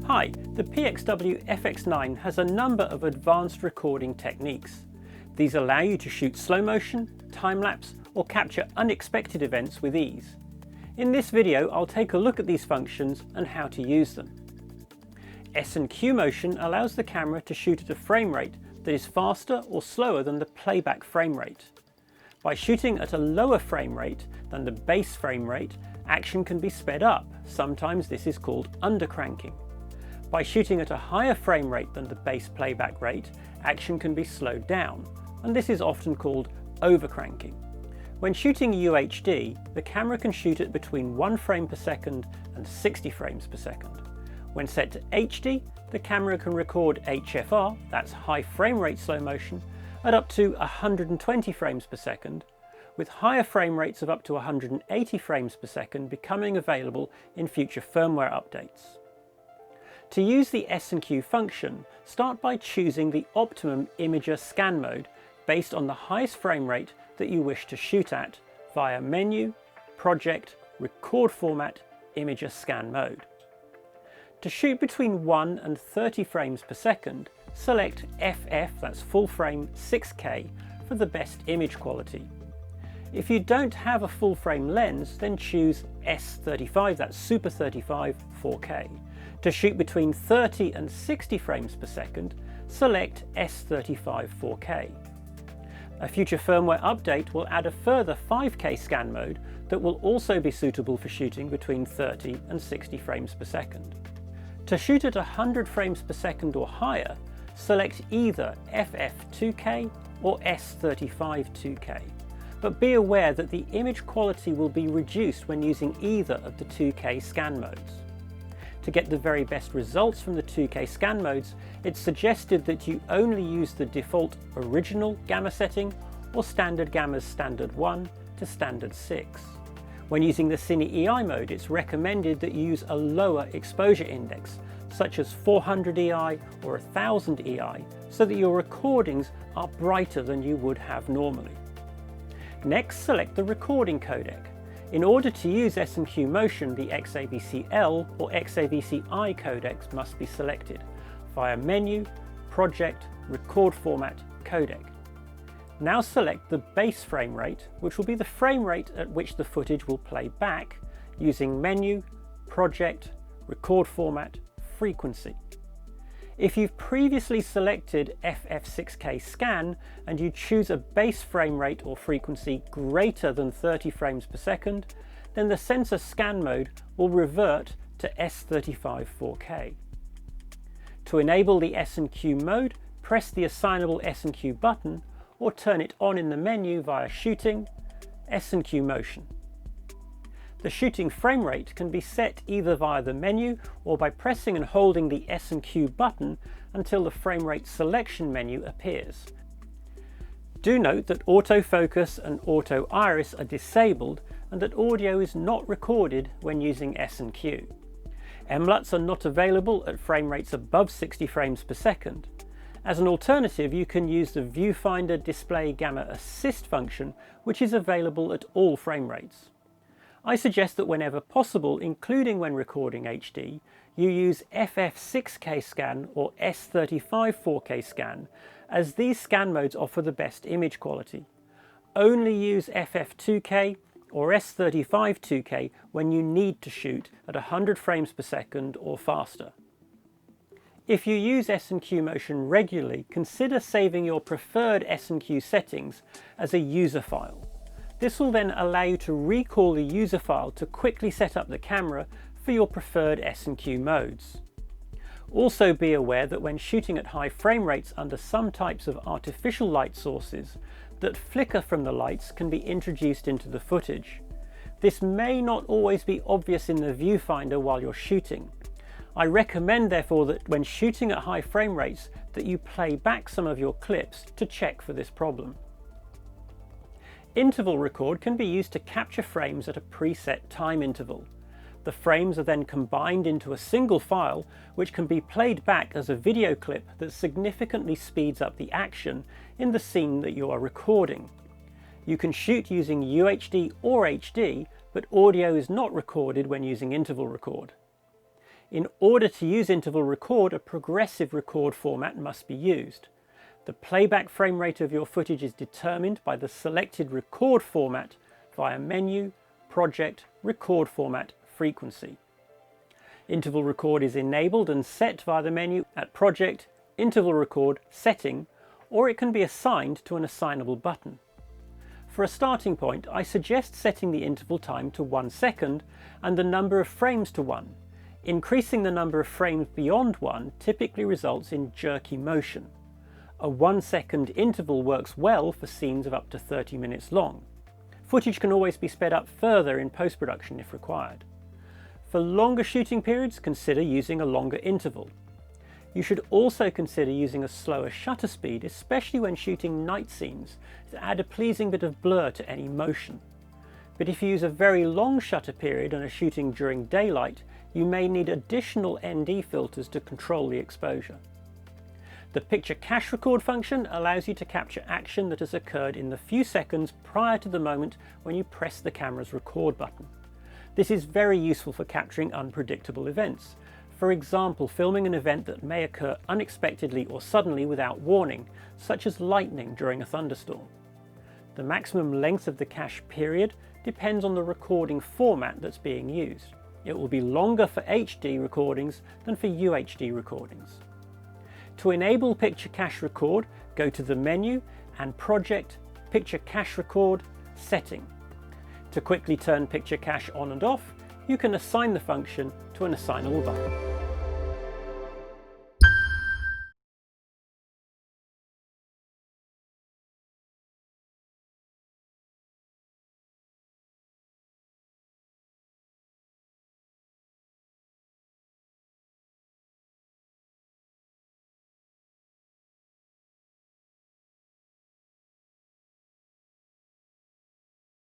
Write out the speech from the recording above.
Hi, the PXW FX9 has a number of advanced recording techniques. These allow you to shoot slow motion, time-lapse, or capture unexpected events with ease. In this video, I'll take a look at these functions and how to use them. S&Q motion allows the camera to shoot at a frame rate that is faster or slower than the playback frame rate. By shooting at a lower frame rate than the base frame rate, action can be sped up. Sometimes this is called undercranking. By shooting at a higher frame rate than the base playback rate, action can be slowed down, and this is often called overcranking. When shooting UHD, the camera can shoot at between 1 frame per second and 60 frames per second. When set to HD, the camera can record HFR, that's high frame rate slow motion, at up to 120 frames per second, with higher frame rates of up to 180 frames per second becoming available in future firmware updates. To use the S&Q function, start by choosing the optimum imager scan mode based on the highest frame rate that you wish to shoot at via Menu, Project, Record Format, Imager Scan Mode. To shoot between 1 and 30 frames per second, select FF, that's full frame 6K, for the best image quality. If you don't have a full frame lens, then choose S35, that's Super 35 4K. To shoot between 30 and 60 frames per second, select S35 4K. A future firmware update will add a further 5K scan mode that will also be suitable for shooting between 30 and 60 frames per second. To shoot at 100 frames per second or higher, select either FF2K or S35 2K. But be aware that the image quality will be reduced when using either of the 2K scan modes. To get the very best results from the 2K scan modes, it's suggested that you only use the default original gamma setting or standard gamma's standard 1 to standard 6. When using the Cine EI mode, it's recommended that you use a lower exposure index, such as 400 EI or 1000 EI, so that your recordings are brighter than you would have normally. Next, select the recording codec. In order to use S&Q motion, the XAVC-L or XAVC-I codecs must be selected via Menu, Project, Record Format, Codec. Now select the base frame rate, which will be the frame rate at which the footage will play back, using Menu, Project, Record Format, Frequency. If you've previously selected FF6K scan and you choose a base frame rate or frequency greater than 30 frames per second, then the sensor scan mode will revert to S35 4K. To enable the S&Q mode, press the assignable S&Q button or turn it on in the menu via Shooting, S&Q Motion. The shooting frame rate can be set either via the menu or by pressing and holding the S&Q button until the frame rate selection menu appears. Do note that autofocus and auto iris are disabled and that audio is not recorded when using S&Q. MLUTs are not available at frame rates above 60 frames per second. As an alternative, you can use the Viewfinder Display Gamma Assist function, which is available at all frame rates. I suggest that whenever possible, including when recording HD, you use FF6K scan or S35 4K scan, as these scan modes offer the best image quality. Only use FF2K or S35 2K when you need to shoot at 100 frames per second or faster. If you use S&Q motion regularly, consider saving your preferred S&Q settings as a user file. This will then allow you to recall the user file to quickly set up the camera for your preferred S&Q modes. Also be aware that when shooting at high frame rates under some types of artificial light sources, that flicker from the lights can be introduced into the footage. This may not always be obvious in the viewfinder while you're shooting. I recommend therefore that when shooting at high frame rates that you play back some of your clips to check for this problem. Interval record can be used to capture frames at a preset time interval. The frames are then combined into a single file which can be played back as a video clip that significantly speeds up the action in the scene that you are recording. You can shoot using UHD or HD, but audio is not recorded when using interval record. In order to use interval record, a progressive record format must be used. The playback frame rate of your footage is determined by the selected record format via Menu, Project, Record Format, Frequency. Interval record is enabled and set via the menu at Project, Interval Record, Setting, or it can be assigned to an assignable button. For a starting point, I suggest setting the interval time to 1 second and the number of frames to 1. Increasing the number of frames beyond 1 typically results in jerky motion. A 1 second interval works well for scenes of up to 30 minutes long. Footage can always be sped up further in post-production if required. For longer shooting periods, consider using a longer interval. You should also consider using a slower shutter speed, especially when shooting night scenes, to add a pleasing bit of blur to any motion. But if you use a very long shutter period and are shooting during daylight, you may need additional ND filters to control the exposure. The Picture Cache Record function allows you to capture action that has occurred in the few seconds prior to the moment when you press the camera's record button. This is very useful for capturing unpredictable events. For example, filming an event that may occur unexpectedly or suddenly without warning, such as lightning during a thunderstorm. The maximum length of the cache period depends on the recording format that's being used. It will be longer for HD recordings than for UHD recordings. To enable Picture Cache Record, go to the menu and Project, Picture Cache Record, Setting. To quickly turn Picture Cache on and off, you can assign the function to an assignable button.